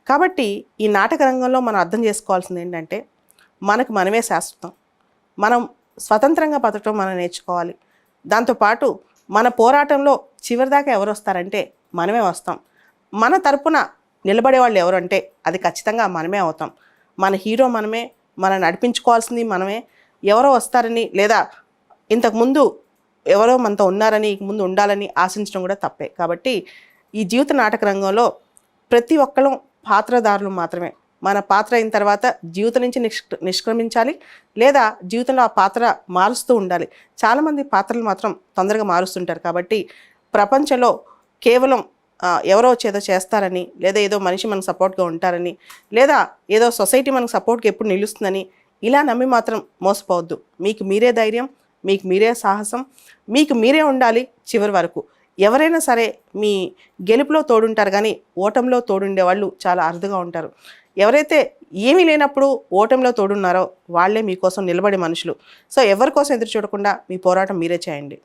కాబట్టి ఈ నాటక రంగంలో మనం అర్థం చేసుకోవాల్సింది ఏంటంటే మనకు మనమే శాశ్వతం. మనం స్వతంత్రంగా బతకడం మనం నేర్చుకోవాలి. దాంతోపాటు మన పోరాటంలో చివరిదాకా ఎవరు వస్తారంటే మనమే వస్తాం. మన తరపున నిలబడే వాళ్ళు ఎవరంటే అది ఖచ్చితంగా మనమే అవుతాం. మన హీరో మనమే, మనం నడిపించుకోవాల్సింది మనమే. ఎవరో వస్తారని లేదా ఇంతకుముందు ఎవరో మనతో ఉన్నారని ఇక ముందు ఉండాలని ఆశించడం కూడా తప్పే. కాబట్టి ఈ జీవిత నాటక రంగంలో ప్రతి ఒక్కళ్ళం పాత్రధారులు మాత్రమే. మన పాత్ర అయిన తర్వాత జీవితం నుంచి నిష్క్రమించాలి, లేదా జీవితంలో ఆ పాత్ర మారుస్తూ ఉండాలి. చాలామంది పాత్రలు మాత్రం తొందరగా మారుస్తుంటారు. కాబట్టి ప్రపంచంలో కేవలం ఎవరో ఏదో చేస్తారని, లేదా ఏదో మనిషి మనకు సపోర్ట్గా ఉంటారని, లేదా ఏదో సొసైటీ మనకు సపోర్ట్గా ఎప్పుడు నిలుస్తుందని ఇలా నమ్మి మాత్రం మోసపోవద్దు. మీకు మీరే ధైర్యం, మీకు మీరే సాహసం, మీకు మీరే ఉండాలి చివరి వరకు. ఎవరైనా సరే మీ గెలుపులో తోడుంటారు, కానీ ఓటంలో తోడుండే వాళ్ళు చాలా అరుదుగా ఉంటారు. ఎవరైతే ఏమీ లేనప్పుడు ఓటంలో తోడున్నారో వాళ్ళే మీకోసం నిలబడే మనుషులు. సో ఎవరి కోసం ఎదురు చూడకుండా మీ పోరాటం మీరే చేయండి.